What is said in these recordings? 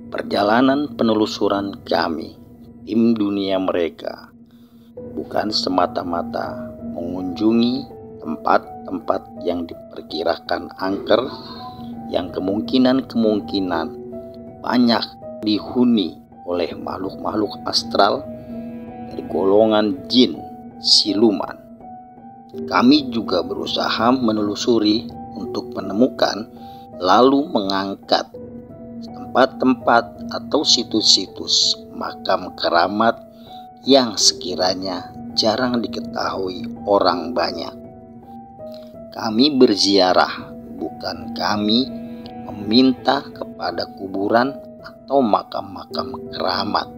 Perjalanan penelusuran kami, tim dunia mereka, bukan semata-mata mengunjungi tempat-tempat yang diperkirakan angker, yang kemungkinan banyak dihuni oleh makhluk-makhluk astral dari golongan jin siluman. Kami juga berusaha menelusuri untuk menemukan lalu mengangkat tempat-tempat atau situs-situs makam keramat yang sekiranya jarang diketahui orang banyak. Kami berziarah, bukan kami meminta kepada kuburan atau makam-makam keramat,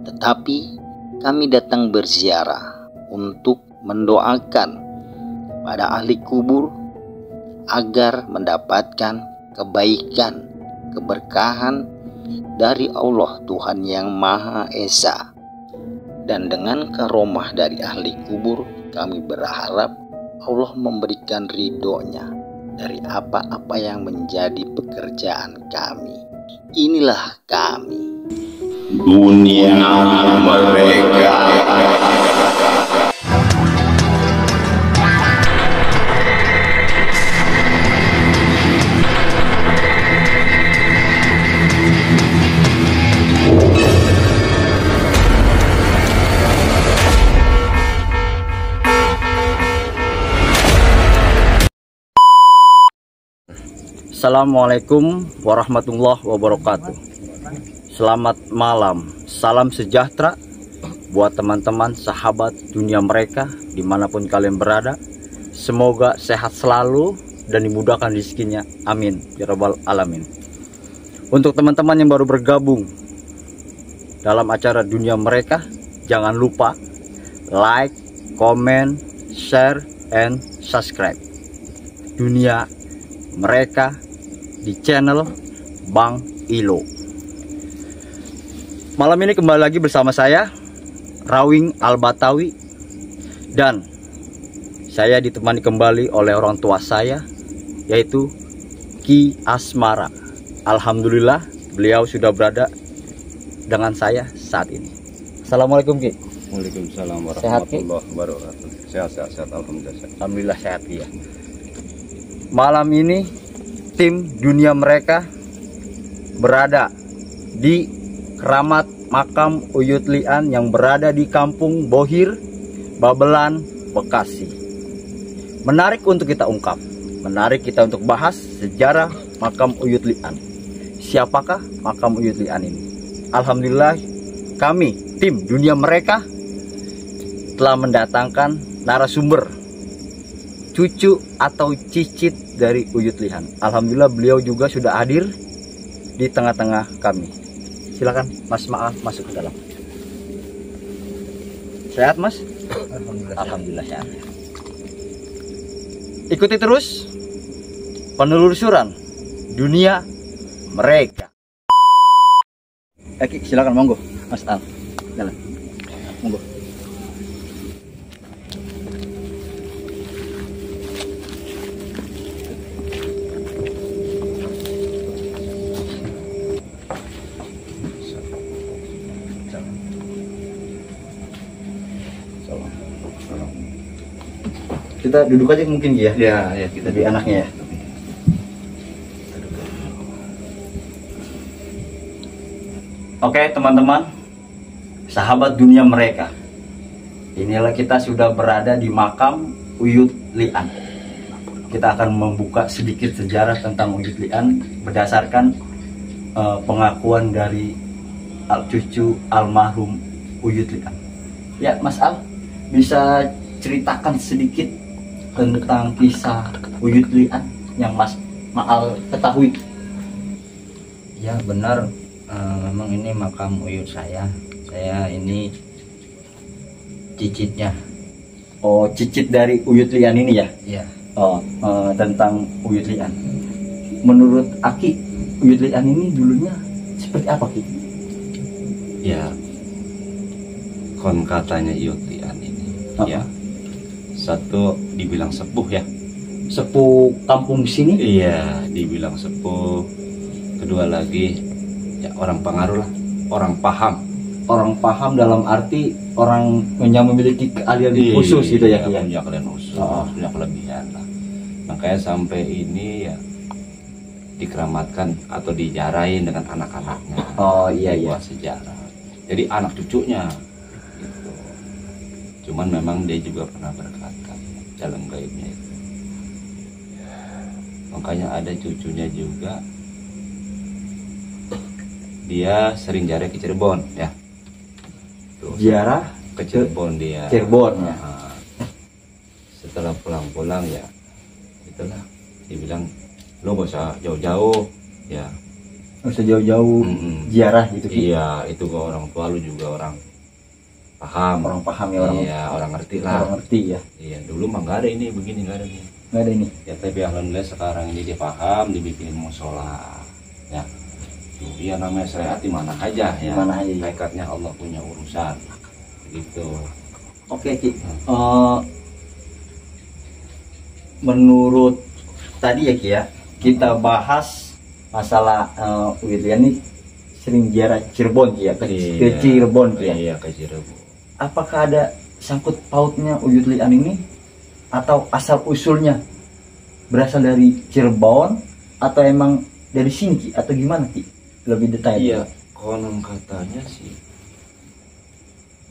tetapi kami datang berziarah untuk mendoakan pada ahli kubur agar mendapatkan kebaikan, keberkahan dari Allah Tuhan yang Maha Esa. Dan dengan karomah dari ahli kubur, kami berharap Allah memberikan ridhonya dari apa-apa yang menjadi pekerjaan kami. Inilah kami, dunia mereka. Assalamualaikum warahmatullahi wabarakatuh. Selamat malam, salam sejahtera buat teman-teman sahabat dunia mereka dimanapun kalian berada. Semoga sehat selalu dan dimudahkan rezekinya, amin ya rabbal alamin. Untuk teman-teman yang baru bergabung dalam acara dunia mereka, jangan lupa like, comment, share, and subscribe dunia mereka di channel Bang Ilo. Malam ini kembali lagi bersama saya Rawing Al-Batawi, dan saya ditemani kembali oleh orang tua saya, yaitu Ki Asmara. Alhamdulillah beliau sudah berada dengan saya saat ini. Assalamualaikum Ki. Waalaikumsalam warahmatullahi wabarakatuh. Sehat alhamdulillah sehat ya. Malam ini tim dunia mereka berada di keramat makam Uyut Lian yang berada di Kampung Bohir, Babelan, Bekasi. Menarik untuk kita ungkap, menarik kita untuk bahas sejarah makam Uyut Lian. Siapakah makam Uyut Lian ini? Alhamdulillah kami tim dunia mereka telah mendatangkan narasumber, cucu atau cicit dari Uyut Lian. Alhamdulillah beliau juga sudah hadir di tengah-tengah kami. Silakan Mas Maaf masuk ke dalam. Sehat Mas? Alhamdulillah sehat. Ikuti terus penelusuran dunia mereka. Oke, silakan monggo Mas Al. Jalan. Monggo. Kita duduk aja mungkin ya. Ya, kita di anaknya ya. Oke teman-teman, sahabat dunia mereka, inilah kita sudah berada di makam Uyut Lian. Kita akan membuka sedikit sejarah tentang Uyut Lian berdasarkan pengakuan dari cucu almarhum Uyut Lian. Ya Mas Al, bisa ceritakan sedikit tentang kisah Uyut Lian yang Mas Maal ketahui? Ya benar, memang ini makam Uyut saya ini cicitnya. Oh, cicit dari Uyut Lian ini ya? Iya. Oh, tentang Uyut Lian. Menurut Aki, Uyut Lian ini dulunya seperti apa Ki? Ya, kon katanya Uyut Lian ini, ya satu dibilang sepuh ya. Sepuh kampung sini? Iya, dibilang sepuh. Kedua lagi ya orang pengaruh lah, orang paham. Orang paham dalam arti orang yang memiliki keahlian khusus gitu ya. Punya keahlian khusus, punya kelebihan lah. Makanya sampai ini ya dikeramatkan atau dijarain dengan anak-anaknya. Oh iya iya. Buat sejarah. Jadi anak cucunya gitu. Cuman memang dia juga pernah berkata dalam gaibnya itu. Makanya ada cucunya juga. Dia sering jarah ke Cirebon ya. Tuh, Ziarah ke Cirebon dia. Cirebon ya. Setelah pulang-pulang ya itulah dibilang lo gak usah jauh-jauh ya. Nggak usah jauh-jauh ziarah gitu. Iya, itu ke orang tua lu juga orang paham. Orang paham ya, orang. Iya, orang ngerti lah. Orang ngerti ya. Iya, dulu mah nggak ada ini begini, nggak ada nih. Nggak ada ini. Ya tapi alhamdulillah sekarang ini dia paham, dibikin musola. Ya. Iya namanya syariat di mana aja ya. Mana aja. Hakikatnya Allah punya urusan. Gitu. Oke, Ki. Menurut tadi ya Ki ya, kita bahas masalah Uyut Lian ini sering ziarah Cirebon Ki ya, ke Cirebon Ki ya. Iya, ke Cirebon. Apakah ada sangkut pautnya Uyut Lian ini atau asal usulnya berasal dari Cirebon atau emang dari sini Ki atau gimana Ki? Lebih detail. Iya, konon katanya sih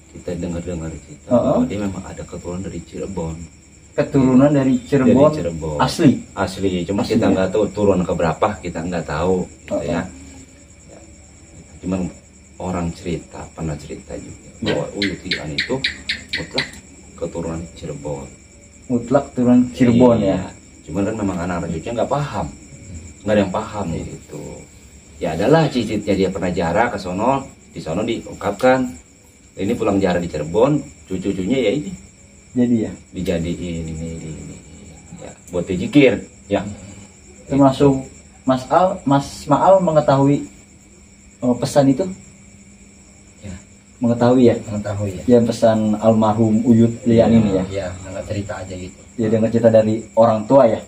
kita dengar-dengar cerita bahwa dia memang ada keturunan dari Cirebon. Keturunan dari Cirebon, asli cuma asli, kita nggak tahu turun ke berapa, kita nggak tahu gitu ya. Cuman orang pernah cerita juga bahwa Uyut Lian itu mutlak keturunan Cirebon. Mutlak keturunan Cirebon ya. Cuman kan memang anak-anak cucunya nggak paham, nggak ada yang paham gitu. Ya adalah cicitnya dia pernah jarah ke sono, di sono diungkapkan ini pulang jarah di Cirebon, cucu-cucunya ya ini jadi ya dijadiin ini ya buat dizikir ya. Termasuk Mas Maal mengetahui pesan itu ya. Mengetahui ya ya pesan almarhum Uyut Lian ini ya. Ya dengar cerita aja gitu Ya dengar cerita dari orang tua ya.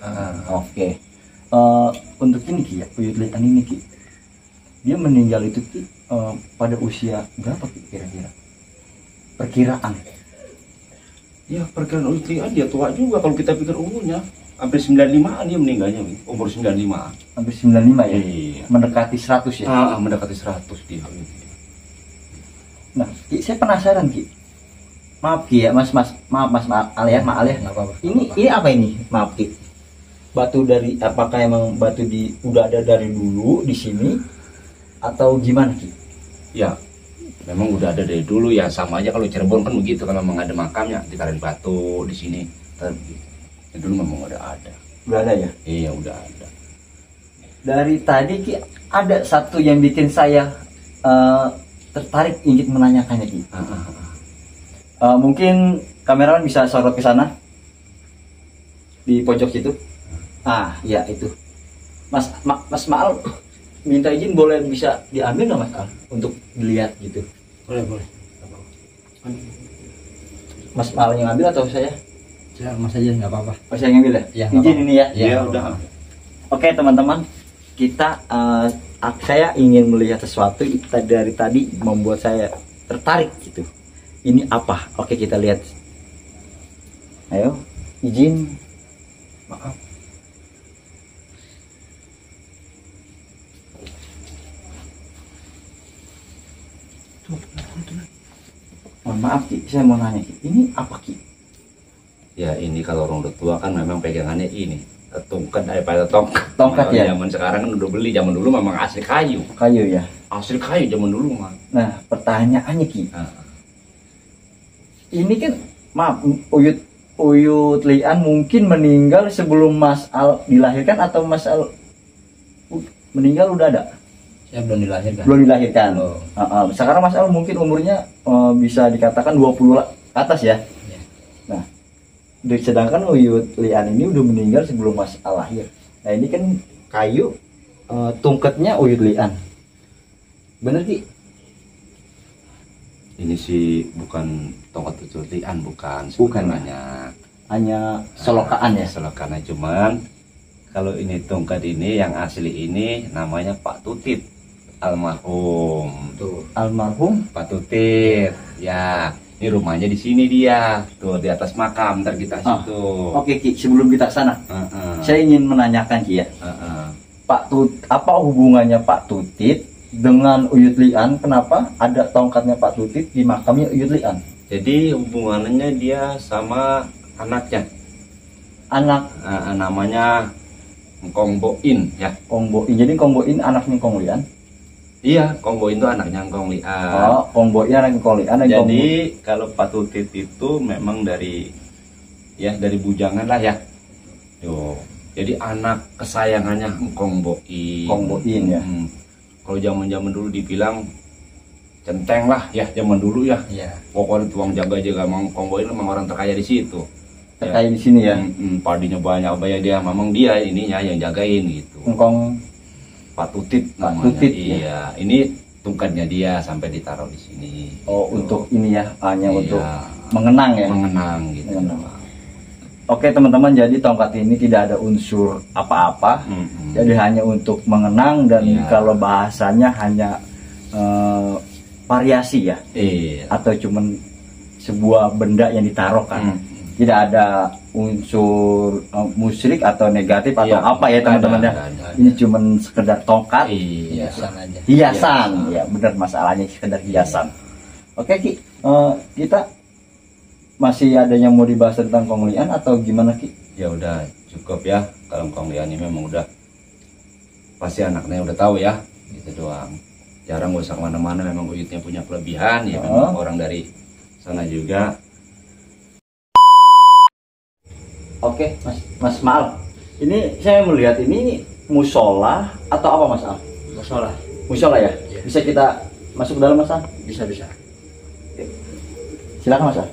Oke. Untuk ini Ki ya, Uyut Lian ini Ki, dia meninggal itu Ki pada usia berapa Ki kira-kira? Perkiraan. Ya perkiraan Uyut Lian dia tua juga kalau kita pikir umurnya. Hampir 95-an dia meninggalnya, umur 95-an. Hampir 95 ya? Iya. Mendekati 100 ya? Mendekati 100 dia. Nah, Ki, saya penasaran Ki. Maaf Ki ya, Mas Al ya. Ini apa ini? Maaf Ki. Batu dari, apakah emang batu udah ada dari dulu di sini atau gimana Ki? Ya, memang udah ada dari dulu ya, sama aja kalau Cirebon kan begitu, kalau memang ada makamnya ditaruh batu di sini. Ya, dulu memang udah ada. Udah ada ya? Iya, udah ada. Dari tadi Ki ada satu yang bikin saya tertarik ingin menanyakannya Ki. Mungkin kamerawan bisa sorot ke sana di pojok situ. Ya itu. Mas Maal minta izin boleh bisa diambil nggak Mas Al untuk dilihat gitu? Boleh. Mas Maal yang ngambil atau saya? Mas aja nggak apa-apa. Saya ngambil ya? Izin ini ya? Iya udah. Oke teman-teman, kita saya ingin melihat sesuatu dari tadi membuat saya tertarik gitu. Ini apa? Oke kita lihat. Ayo, izin. Maaf. Maaf Ki, saya mau nanya Ki, ini apa Ki? Ya ini kalau orang tua kan memang pegangannya ini tongkat daripada tongkat. Tongkat ya. Zaman sekarang kan udah beli, zaman dulu memang asli kayu. Kayu ya. Asli kayu zaman dulu mah. Nah pertanyaannya Ki, ini kan maaf Uyut Lian mungkin meninggal sebelum Mas Al dilahirkan atau Mas Al meninggal udah ada? Saya belum dilahirkan. Belum dilahirkan. Sekarang Mas Al mungkin umurnya bisa dikatakan 20 atas ya. Nah, sedangkan Uyut Lian ini udah meninggal sebelum Mas Al lahir. Nah ini kan kayu tungketnya Uyut Lian. Bener Ki? Ini sih bukan tongkat Uyut Lian, bukan hanya selokaan ya. Selokannya cuman kalau ini tongkat ini yang asli ini namanya Pak Tutit. almarhum. Tuh. Almarhum. Pak Tutit. Ya, ini rumahnya di sini dia. Tuh di atas makam, ntar kita situ. Oke Ki, sebelum kita sana, saya ingin menanyakan Ki ya. Apa hubungannya Pak Tutit dengan Uyut Lian? Kenapa ada tongkatnya Pak Tutit di makamnya Uyut Lian? Jadi hubungannya dia sama anaknya. Anak Namanya Ngkong Boin ya. Kong Boin. Jadi Kong Boin anaknya Kong Lian. Iya, Kong Boin itu anaknya Ngkong Lian. Oh, Kong Boin anaknya Kong Lian. Jadi kalau Pak Tutit itu memang dari bujangan lah ya. Yo, jadi anak kesayangannya Ngkong Boin. Kong Boin ya. Kalau zaman-zaman dulu dibilang centeng lah ya, zaman dulu ya. Iya. Pokoknya tuang jaga aja, memang Ngkong Boin memang orang terkaya di situ. Terkaya di sini ya. Padinya banyak, banyak dia, memang dia ininya yang jagain gitu. Kong Pak Tutit Pak namanya. Tutit, Iya, ini tungkatnya dia sampai ditaruh di sini. Oh, untuk ini ya, hanya Iya, untuk mengenang ya. mengenang gitu. Mengenang. Oke teman-teman, jadi tongkat ini tidak ada unsur apa-apa. Jadi hanya untuk mengenang dan Iya. kalau bahasanya hanya variasi ya. Iya. Atau cuman sebuah benda yang ditaruhkan. Tidak ada unsur musyrik atau negatif atau Iya, apa ya teman-teman ya. ada. Ini cuman sekedar tongkat. Iya. Hiasan aja. Hiasan, ya benar, masalahnya sekedar hiasan. Oke Ki, kita masih ada yang mau dibahas tentang Kong Lian atau gimana Ki? Ya udah cukup ya, kalau Kong Lian ini memang udah pasti anaknya udah tahu ya, gitu doang. Jarang gak usah kemana-mana, memang Uyutnya punya kelebihan ya, memang orang dari sana juga. Oke Mas Mal, ini saya melihat ini musola atau apa Mas Al? Masalah. Musola ya? Iya. Bisa kita masuk ke dalam Mas Al? Bisa. Silakan Mas Al.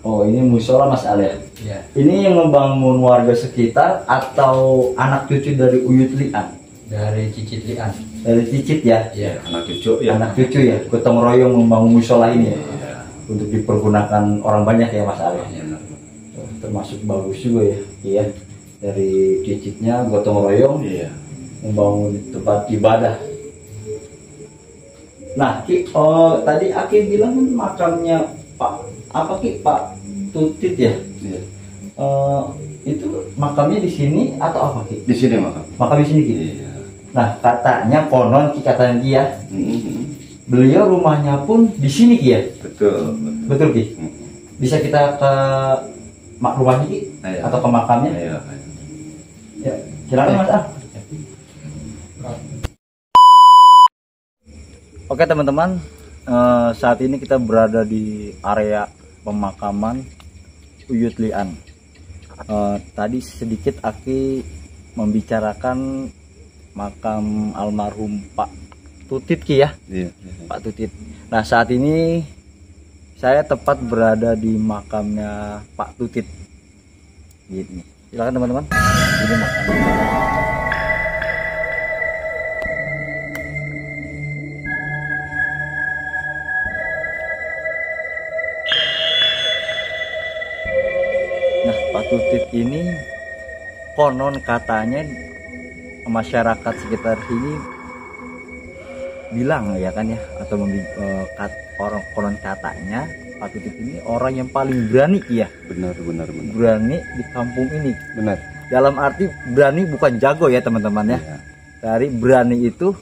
Oh, ini musola Mas Al ya? Iya. Ini yang membangun warga sekitar atau anak cucu dari Uyut Lian? Dari Cicit Lian. Dari Cicit ya? Iya. Anak cucu ya. Anak cucu ya? Gotong royong membangun musola ini ya? Iya. Untuk dipergunakan orang banyak ya Mas Al ya? Iya. Termasuk bagus juga ya? Iya. Dari Cicitnya gotong royong Iya. membangun tempat ibadah. Nah, Ki, tadi Aki bilang makamnya Pak Tutit ya? Iya. Itu makamnya di sini atau apa Ki? Di sini makam. Makam di sini Ki? Iya. Nah, katanya konon Ki, katanya dia beliau rumahnya pun di sini Ki ya? Betul. Betul Ki? Bisa kita ke rumahnya Ki? Ayo. Atau ke makamnya? Ayo. Ya, silakan Mas Al. Oke teman-teman, saat ini kita berada di area pemakaman Uyut Lian. Tadi sedikit Aki membicarakan makam almarhum Pak Tutit Ki ya, Iya. Pak Tutit. Nah saat ini saya tepat berada di makamnya Pak Tutit. Gini, silakan teman-teman. Ini makamnya. Nah, Pak Tutit ini konon katanya masyarakat sekitar sini bilang ya kan ya, atau orang konon katanya Pak Tutit ini orang yang paling berani ya. Benar. Berani di kampung ini. Benar. Dalam arti berani bukan jago ya teman-teman ya. Iya. Dari berani itu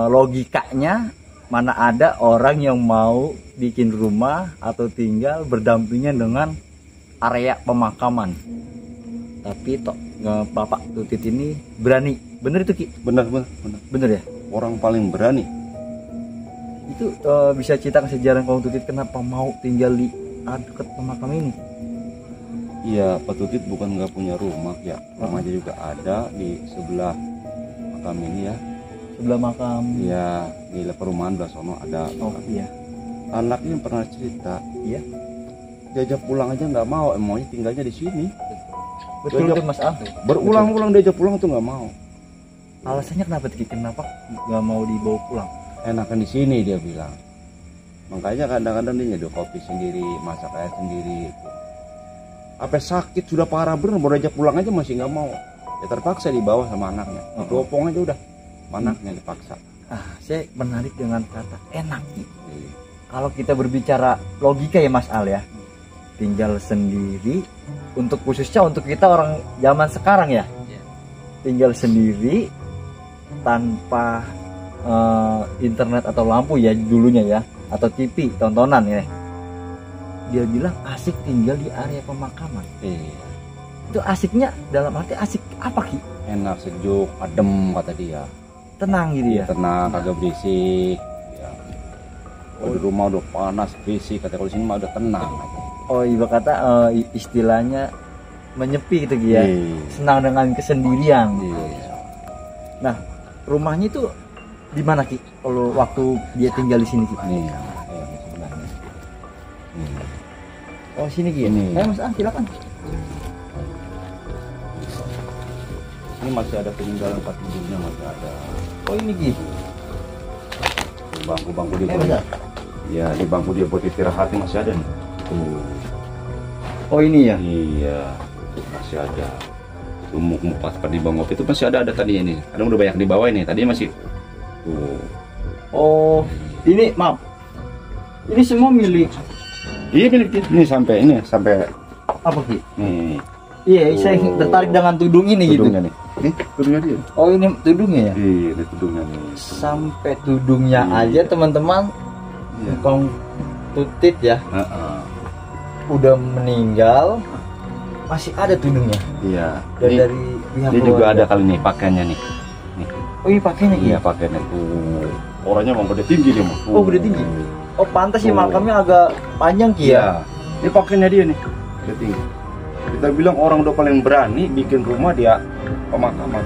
logikanya mana ada orang yang mau bikin rumah atau tinggal berdampingan dengan area pemakaman. Tapi Bapak Tutit ini berani. Bener itu Ki? Benar. Bener ya? Orang paling berani. Itu bisa ceritakan sejarah Kong Tutit kenapa mau tinggal di dekat pemakam ini? Iya, Pak Tutit bukan nggak punya rumah ya, rumahnya juga ada di sebelah makam ini ya. Sebelah makam. Iya, di perumahan belah sono ada. Oh iya. Anaknya pernah cerita, Iya. diajak pulang aja nggak mau, emangnya tinggalnya di sini. Betul Diajak- tuh Mas Al. Berulang-ulang diajak pulang tuh nggak mau. Alasannya kenapa Ki? Kenapa nggak mau dibawa pulang? Enakan di sini dia bilang. Makanya kadang-kadang dia nyeduh kopi sendiri, masak air sendiri. apa sakit sudah parah bener, baru ajak pulang aja masih nggak mau. Ya terpaksa dibawa sama anaknya. Dopong aja udah, anaknya dipaksa. Saya menarik dengan kata enak nih. Kalau kita berbicara logika ya Mas Al ya, tinggal sendiri, untuk khususnya untuk kita orang zaman sekarang ya, tinggal sendiri tanpa internet atau lampu ya dulunya ya, atau TV tontonan ya. Dia bilang asik tinggal di area pemakaman. Itu asiknya dalam arti asik apa Ki? Enak, sejuk, adem kata dia. Tenang gitu ya. Tenang, kagak berisik. Ya. Kalau di rumah udah panas, berisik. Kata kalau sini mah udah tenang. Oh iba kata istilahnya menyepi gitu Ki ya. Senang dengan kesendirian. Nah rumahnya itu di mana Ki? Kalau waktu dia tinggal di sini Ki? Nih, Oh sini Ki. Ayo Mas Al silakan. Ini masih ada peninggalan tempat tidurnya, masih ada. Oh ini Ki. Bangku-bangku dia buat. Ya, di bangku dia buat istirahat masih ada nih. Oh ini ya. Iya, masih ada. Muk-muk pas di bang ngopi itu masih ada tadi ini. Kadang udah banyak di bawah ini. Tadi masih. Tuh. Oh, ini maaf. Ini semua milik. Iya milik dia. Ini sampai Apa Ki? nih. Iya, saya tertarik dengan tudung ini Tudungnya gitu. nih. Ini tudungnya dia. Oh ini tudungnya ya? Iya, ini tudungnya nih. Sampai tudungnya aja teman-teman. Iya. Kong Tutit ya, udah meninggal, masih ada tudungnya. Iya. Dan Ini, dari pihak ini juga keluarga. ada kali nih pakaiannya nih. Oh ini pakainya Ki? Iya pakaiannya tuh. Orangnya mau gede tinggi dia mah. Oh gede tinggi. Oh pantas sih makamnya agak panjang Ki ya? Iya. Ini pakaiannya dia nih. Gede tinggi. Kita bilang orang udah paling berani bikin rumah dia pemakaman.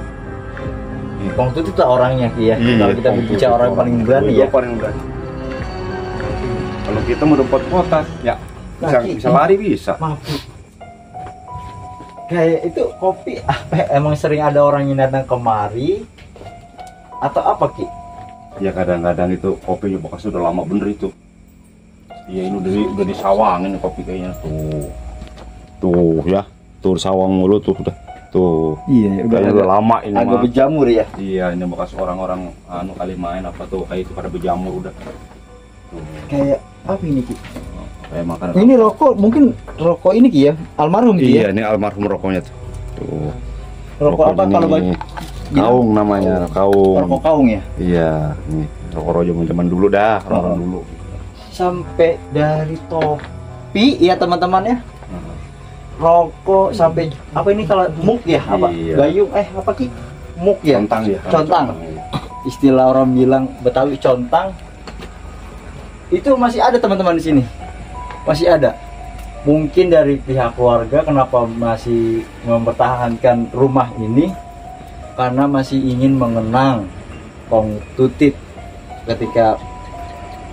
Kong Tutit lah orangnya Ki ya. Kalau kita berbicara orang yang paling berani ya. Paling berani. Kalau kita mau dapat kota, ya bisa lari bisa. Maaf Ki. Kayak itu kopi apa? Emang sering ada orang yang datang kemari atau apa Ki? Ya kadang-kadang itu kopinya bekas udah lama bener itu. Iya ini udah disawangin kopi kayaknya tuh. Tuh ya, tuh sawang mulu tuh udah. Tuh. Iya, udah lama ini agak mah. berjamur ya. Iya, ini bekas orang-orang kali main apa tuh kayak itu pada berjamur udah. Tuh. Kayak apa ini Ki? Kayak makanan. Ini rokok, mungkin rokok ini Ki ya, almarhum Ki Iya, ya. ini almarhum rokoknya tuh. Tuh. Rokok apa ini kalau bagi kaung namanya, kaung. rokok kaung ya? Iya, ini rokok rojo zaman dulu dah, orang dulu. Sampai dari topi ya teman-teman ya. Rokok sampai apa ini kalau muk ya? Apa? Iya. Gayung apa Ki? Muk ya? Contang ya. Contang. Istilah orang bilang Betawi contang. Itu masih ada teman-teman di sini. Masih ada. Mungkin dari pihak keluarga kenapa masih mempertahankan rumah ini karena masih ingin mengenang Kong Tutit ketika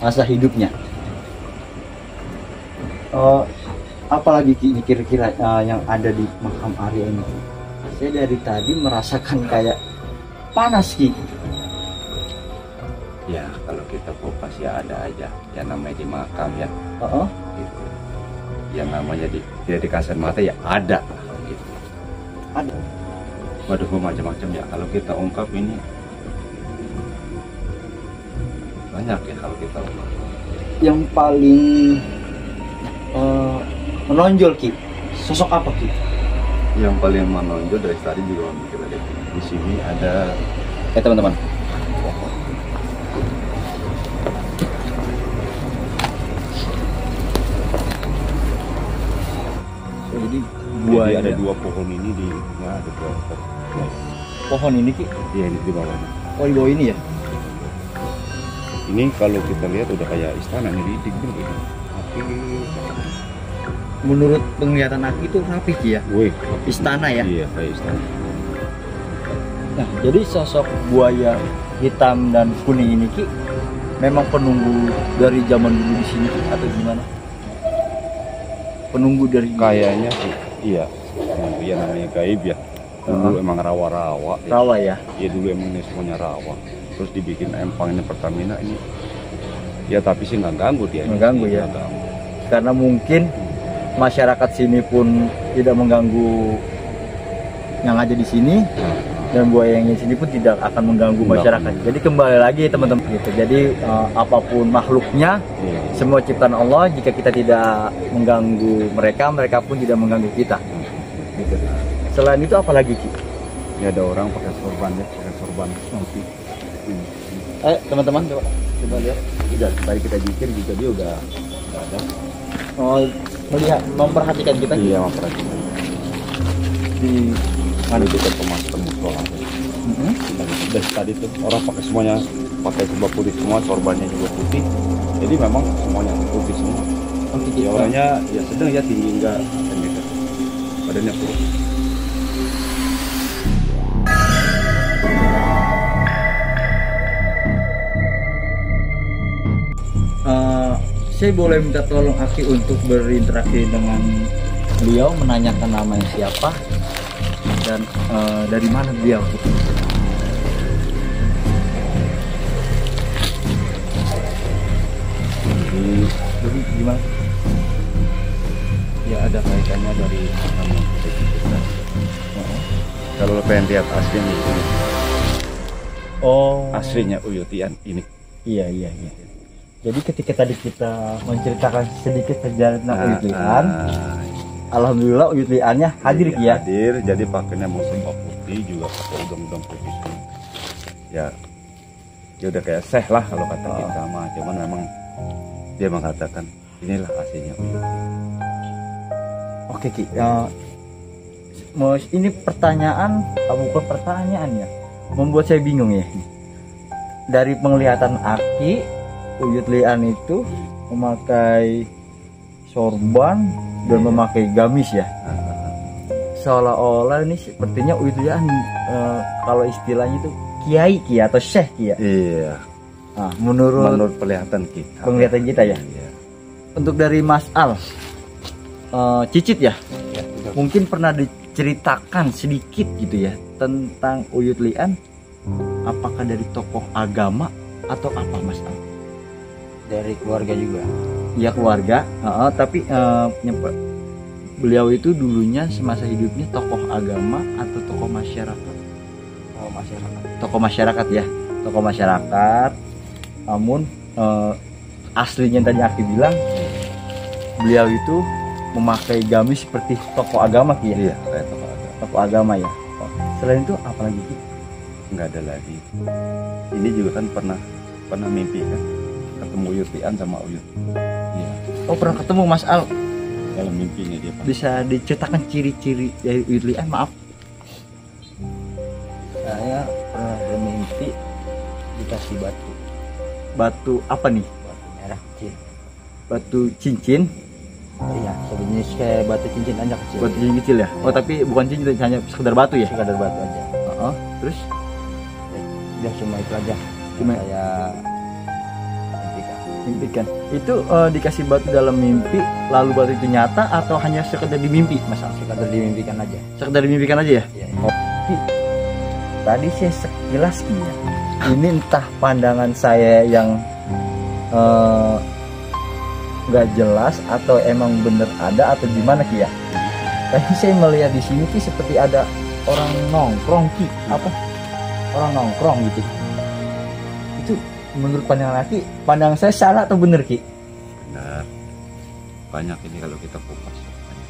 masa hidupnya. Apalagi Ki kira-kira yang ada di makam Arya ini? Saya dari tadi merasakan kayak panas Ki. Ya kalau kita kupas ya ada aja. Ya namanya di makam ya. Gitu. Yang namanya tidak dikasih mata ya ada. Gitu. Ada. Waduh macam-macam ya. Kalau kita ungkap ini banyak ya kalau kita ungkap. Yang paling menonjol Ki, sosok apa Ki? Yang paling menonjol dari tadi juga kita lihat di sini ada Teman-teman. Jadi Jadi ada dua pohon ini di ada dua pohon ini Ki. Iya ini di bawahnya. Oh di bawah ini ya. Ini kalau kita lihat udah kayak istana nih di gitu. Menurut penglihatan aku itu rapi Ki ya. Wih, Istana ya. iya kayak istana. Nah, jadi sosok buaya hitam dan kuning ini Ki memang penunggu dari zaman dulu di sini Ki, atau gimana? Penunggu dari Kayaknya sih, iya. Iya namanya gaib ya. Dulu emang rawa-rawa. Ya. rawa ya. Iya dulu emang ini semuanya rawa. Terus dibikin empang ini Pertamina ini. Ya tapi sih nggak ganggu dia. Nggak ganggu ya. Nggak ganggu. Karena mungkin masyarakat sini pun tidak mengganggu yang ada di sini, dan buaya yang di sini pun tidak akan mengganggu masyarakat. Jadi kembali lagi teman-teman gitu. Jadi apapun makhluknya, semua ciptaan Allah, jika kita tidak mengganggu mereka, mereka pun tidak mengganggu kita. Gitu. Selain itu apa lagi Ki? Ini ada orang pakai sorban ya, pakai sorban nanti. Teman-teman coba lihat. Udah tadi kita zikir juga dia udah ada. Oh, melihat, memperhatikan kita. Iya, memperhatikan. Di mana dekat pemasukan musola. Dari tadi tuh orang pakai semuanya pakai serba putih semua, sorbannya juga putih. Jadi memang semuanya putih semua. Ya, orangnya ya sedang ya, tinggi enggak pendek. Badannya kurus. Saya boleh minta tolong Aki untuk berinteraksi dengan beliau, menanyakan namanya siapa dan dari mana beliau. Jadi gimana? Ya ada kaitannya dari makam yang kita ciptakan. Kalau lo pengen lihat aslinya ini, Oh, aslinya Uyutian ini. iya. Jadi ketika tadi kita menceritakan sedikit perjalanan Uyut Lian, alhamdulillah Uyut Liannya hadir ya. Hadir, jadi pakainya mau serba putih, juga pakai udang-udang putih semua. Ya udah kayak Syekh lah kalau kata kita mah, cuman memang dia mengatakan inilah aslinya Uyut. Oke Ki, ini pertanyaan, bukan pertanyaan ya, membuat saya bingung ya. Dari penglihatan Aki, Uyut Lian itu memakai sorban dan memakai gamis ya. Seolah-olah ini sepertinya Uyut Lian kalau istilahnya itu kiai atau syekh ya. Iya. Nah, menurut penglihatan kita. Penglihatan kita ya. Iya. Untuk dari Mas Al, Cicit ya. Mungkin pernah diceritakan sedikit gitu ya tentang Uyut Lian. Apakah dari tokoh agama atau apa Mas Al? Dari keluarga juga. Ya keluarga, tapi beliau itu dulunya semasa hidupnya tokoh agama atau tokoh masyarakat? Tokoh masyarakat ya, tokoh masyarakat. Namun aslinya tadi Aki bilang beliau itu memakai gamis seperti tokoh agama ya. Iya, kayak tokoh agama ya. Selain itu apa lagi? Nggak ada lagi. Ini juga kan pernah mimpi kan, ketemu Uyutian sama Uyut. Iya. Oh pernah ketemu Mas Al? Dalam mimpinya dia. Bisa diceritakan ciri-ciri dari Uyut Lian, maaf. Saya pernah bermimpi dikasih batu. Batu apa nih? Batu merah kecil. Batu cincin. Iya, sebenarnya kayak batu cincin aja kecil. Batu cincin kecil ya? Oh tapi bukan cincin, hanya sekedar batu ya? Sekadar batu aja. Terus? Udah cuma itu aja. Cuma saya mimpikan. Itu dikasih batu dalam mimpi, lalu batu itu nyata atau hanya sekedar dimimpi, Mas Al? sekadar dimimpikan aja. Sekedar dimimpikan aja ya? Iya. Oke. Tadi saya sekilas ya. Ini entah pandangan saya yang nggak jelas atau emang bener ada atau gimana Ki ya. Tapi saya melihat di sini Ki seperti ada orang nongkrong Ki, apa? Orang nongkrong gitu. Itu menurut pandangan Ki, pandangan saya salah atau bener Ki? Benar. Banyak ini kalau kita kupas banyak.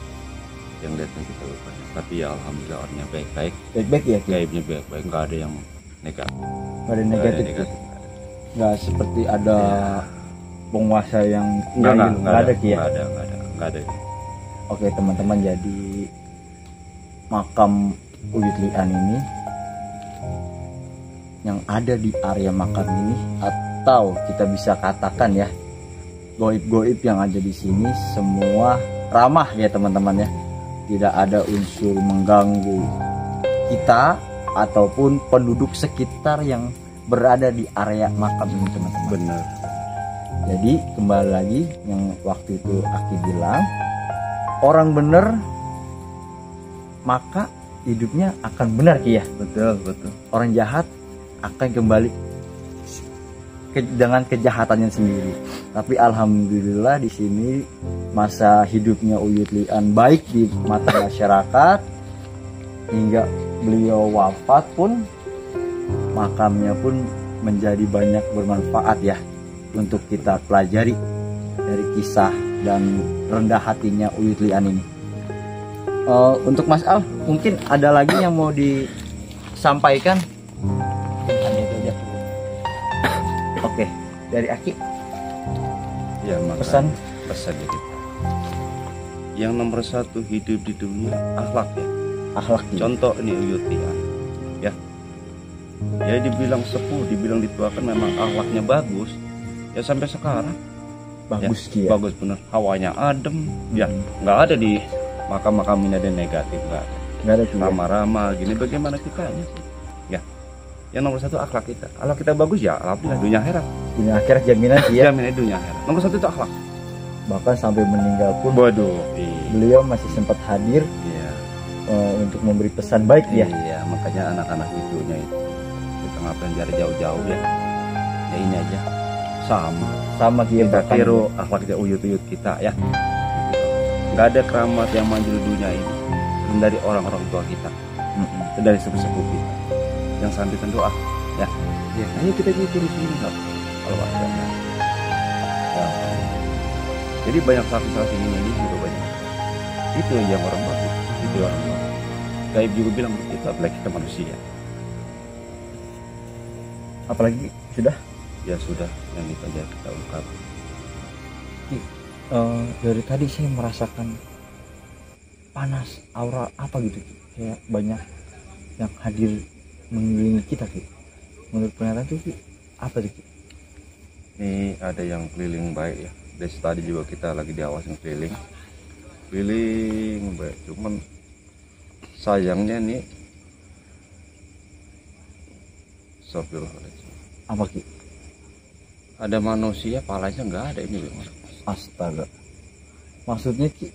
Yang datang kita banyak. Tapi ya alhamdulillah orangnya baik-baik. Baik-baik ya Ki? Gaibnya baik-baik, nggak ada yang negatif. Nggak ada negatif Ki? Nggak seperti ada penguasa yang nggak ada Ki ya? Nggak ada. Oke teman-teman, jadi makam Uyut Lian ini yang ada di area makam ini, atau kita bisa katakan ya goib-goib yang ada di sini semua ramah ya teman-teman ya, tidak ada unsur mengganggu kita ataupun penduduk sekitar yang berada di area makam ini teman-teman. Benar. Jadi kembali lagi yang waktu itu Aki bilang, orang benar maka hidupnya akan benar Ki ya. Betul. Orang jahat akan kembali dengan kejahatannya sendiri. Tapi alhamdulillah di sini masa hidupnya Uyut Lian baik di mata masyarakat, hingga beliau wafat pun makamnya pun menjadi banyak bermanfaat ya untuk kita pelajari dari kisah dan rendah hatinya Uyut Lian ini. Untuk Mas Al, mungkin ada lagi yang mau disampaikan? Hanya itu aja. Oke, dari Aki. Ya, Pesan gitu. Yang nomor satu hidup di dunia akhlak ya. akhlak. Contoh ini Uyut Lian ya. Ya dibilang sepuh, dibilang dituakan memang akhlaknya bagus. Ya sampai sekarang Bagus ya, ya. bagus bener. Hawanya adem ya. Nggak ada di makam-makam ini ada yang negatif, nggak ada. Nggak ada tuh ya. Ramah-ramah gini, bagaimana kitanya sih? Ya. Yang nomor satu akhlak kita. Kalau kita bagus ya alhamdulillah dunia akhirat. Dunia akhirat jaminan sih ya. Jamin dunia akhirat. Nomor satu itu akhlak. Bahkan sampai meninggal pun Waduh. beliau masih sempat hadir Iya. untuk memberi pesan baik ya. Iya, makanya anak-anak cucunya itu kita ngapain cari jauh-jauh ya. Ya ini aja. Sama Dia kita bahkan tiru akhlak kita, uyut-uyut kita ya. Nggak ada keramat yang manjur di dunia ini selain dari orang-orang tua kita. Itu dari sepupu kita yang sampaikan doa ya. Ya, ayo kita tiru sini nggak? Kalau ada. Ya. Jadi banyak saksi-saksi ini juga banyak. Itu yang orang bagus, itu orang bagus. Gaib juga bilang begitu, apalagi kita manusia. apalagi sudah Ya sudah, yang itu aja kita ungkap. dari tadi saya merasakan panas, aura apa gitu, kayak banyak yang hadir mengelilingi kita Ki. Menurut penglihatan tuh Ki, apa tuh Ki? Ini ada yang keliling baik ya. Dari tadi juga kita lagi diawasin keliling baik. Cuman sayangnya nih, astagfirullahaladzim, Apa Ki? ada manusia palanya nggak ada ini gimana? Astaga. Maksudnya Ki?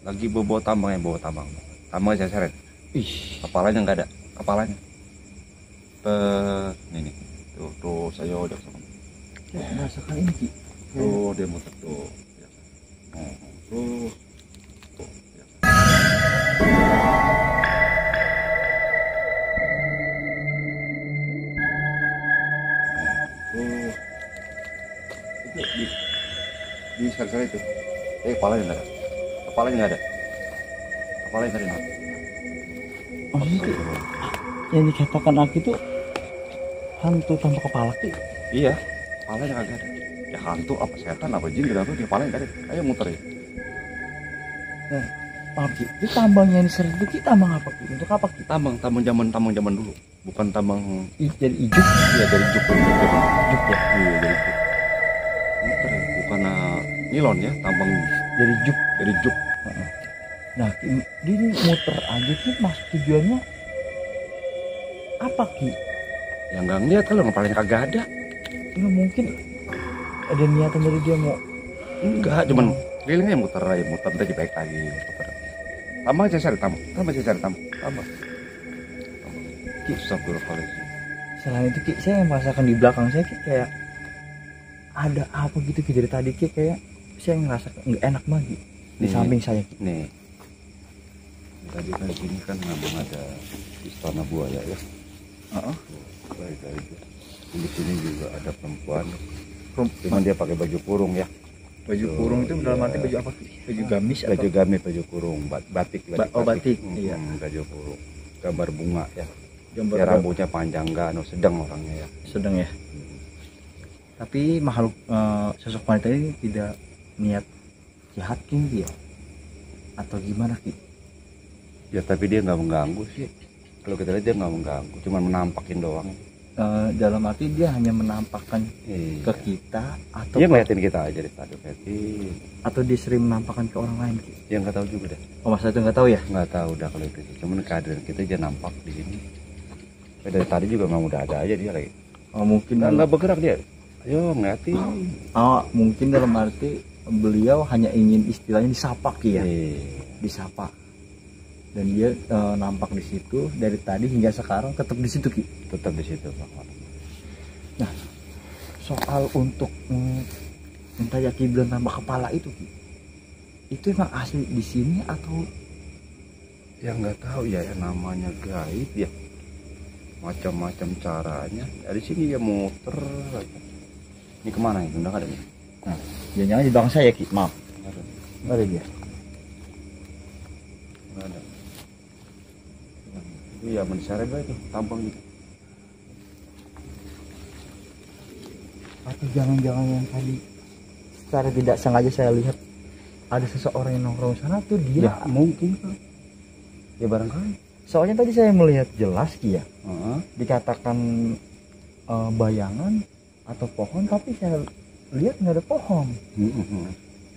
Lagi bawa tambang saya seret. Ih, Kepalanya nggak ada, kepalanya. Ini tuh saya udah sama. saya merasakan ini Ki. Tuh dia muter tuh. Tuh. Ya. Itu di sel-sel itu. Kepalanya nggak ada. Kepalanya nggak ada. Oh, ini Ki, yang dikatakan Aki tuh hantu tanpa kepala Ki. Iya, kepalanya nggak ada. Ya hantu apa setan apa jin gitu, dia kepalanya nggak ada. Ayo muter ya. Maaf Ki, itu tambangnya yang diseret itu Ki, tambang apa Ki? Untuk apa Ki? Tambang zaman dulu, bukan tambang. Dari ijuk? Iya dari juk Ijuk ya? Iya dari juk. Muter ya, bukan nilon ya, tambang Dari juk. dari juk. Nah, Ki, dia ini muter aja Ki, maksud tujuannya apa Ki? Ya nggak ngeliat kalau kepalanya kagak ada. Nggak mungkin ada niatan dari dia mau. Enggak, cuman kelilingnya muter aja baik lagi. Muter. Tambah aja cari tambah. Ki, astagfirullahaladzim. Selain itu Ki, saya merasakan di belakang saya Ki, kayak ada apa gitu Ki, dari tadi Ki, kayak saya ngerasa nggak enak banget Ki. Di Nih. samping saya Ki. Nih, tadi kan sini kan memang ada istana buaya ya. Baik aja. Di sini juga ada perempuan. Cuman dia pakai baju kurung ya. Baju kurung itu dalam arti baju apa Ki? Baju gamis atau? Baju gamis, baju kurung, batik lagi. Batik, iya. Baju kurung, gambar bunga ya. Gambar Ya rambutnya panjang nggak, sedang orangnya ya. sedang ya. Tapi makhluk sosok wanita ini tidak niat jahat Ki ya? Atau gimana Ki? Ya tapi dia nggak mengganggu sih. Kalau kita lihat dia nggak mengganggu, cuma menampakin doang. Dalam arti dia hanya menampakkan Iya. ke kita atau Dia ngeliatin kita aja di tadi, ngeliatin. atau dia sering menampakkan ke orang lain Ki? Dia nggak tahu juga deh. Oh, masa itu nggak tahu ya? Nggak tahu udah kalau itu sih. Cuman kehadiran kita aja nampak di sini. Dari tadi juga memang udah ada aja dia lagi. Oh, mungkin Nggak bergerak dia. Ayo ngeliatin. mungkin dalam arti beliau hanya ingin istilahnya disapa Ki ya, disapa. Dan dia nampak di situ dari tadi hingga sekarang tetap di situ Ki. Tetap di situ Pak. soal untuk minta Ki bilang tambah kepala itu Ki, itu emang asli di sini atau Ya nggak tahu ya, namanya gaib ya, macam-macam caranya. Dari sini ya muter aja. Ini kemana itu? Udah nggak ada nih. nah, jangan di belakang saya Ki, maaf. Nggak ada. Nggak ada dia. Nggak ada. Iya, mensarega itu tampang gitu. Atau jangan-jangan yang tadi secara tidak sengaja saya lihat ada seseorang yang nongkrong sana tuh dia. Ya mungkin kan. Ya barangkali. Soalnya tadi saya melihat jelas Ki ya, Heeh. dikatakan bayangan atau pohon, tapi saya lihat nggak ada pohon.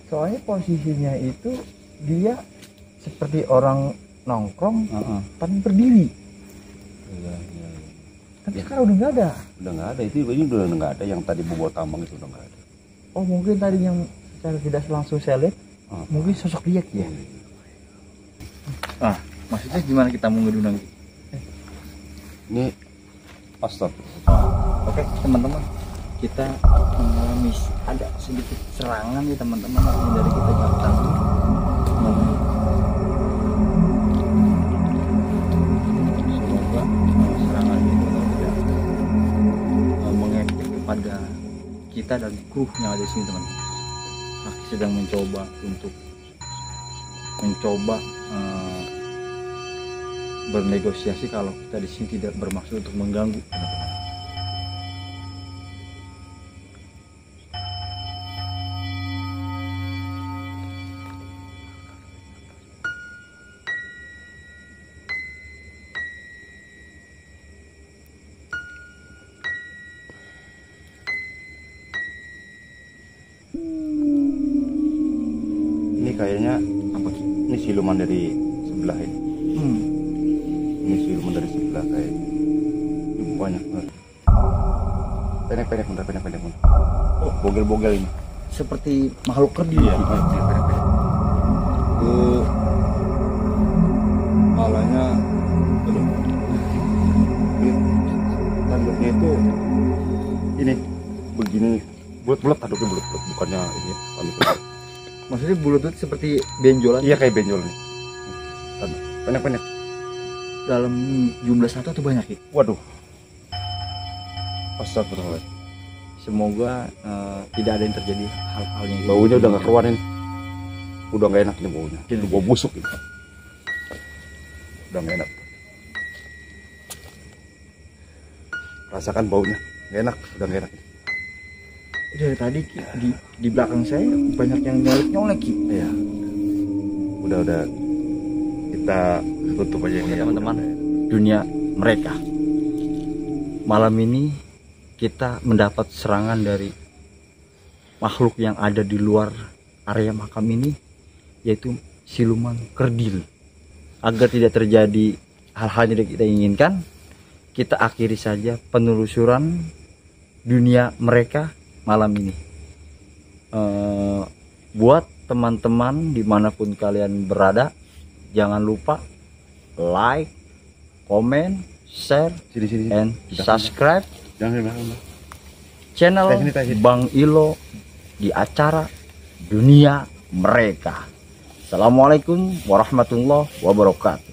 Soalnya posisinya itu dia seperti orang nongkrong Heeh. tapi berdiri. Iya, iya. Tapi Ya. sekarang udah nggak ada. Udah nggak ada, itu ini udah nggak ada. Yang tadi bawa tambang itu udah nggak ada. Oh mungkin tadi yang secara tidak langsung saya lihat mungkin sosok dia Ki ya. Ah, maksudnya gimana kita mau ngedunang? Ini astagfirullah. Oke teman-teman, kita mengalami ada sedikit serangan nih teman-teman, ini dari kita datang. Semoga serangan ini tidak mengefek kepada kita dan kru yang ada di sini teman-teman. Aki sedang mencoba untuk bernegosiasi kalau kita di sini tidak bermaksud untuk mengganggu teman-teman. Ini kayaknya Apa Ki? ini siluman dari sebelah ini. Ini siluman dari sebelah kayaknya. Ini banyak banget. Pendek, bentar. Oh, bogel-bogel ini. Seperti makhluk kerdil. Iya, pendek. Itu malahnya, aduh. Ini tanduknya itu ini begini, bulat-bulat, tanduknya bulat-bulat, bukannya ini ya, tanduknya. Maksudnya bulat itu seperti benjolan. Iya, kayak benjol nih. Tanduk. Pendek. Dalam jumlah satu atau banyak Ki? Waduh. Astagfirullah. Semoga tidak ada yang terjadi hal-hal yang Baunya udah nggak keluar ini. Udah nggak enak ini baunya. Gini. Itu bau busuk ini. Udah nggak enak. Rasakan baunya. Nggak enak. Udah nggak enak. dari tadi Ki, di belakang saya banyak yang nyolek Ki. Iya. Udah. Kita tutup aja ini ya. Teman-teman, dunia mereka. Malam ini kita mendapat serangan dari makhluk yang ada di luar area makam ini, yaitu siluman kerdil. Agar tidak terjadi hal-hal yang tidak kita inginkan, kita akhiri saja penelusuran dunia mereka malam ini. Buat teman-teman dimanapun kalian berada, jangan lupa like, comment, share, Sini. and subscribe Jangan. channel Sini. Bang Ilo di acara dunia mereka. Assalamualaikum warahmatullahi wabarakatuh.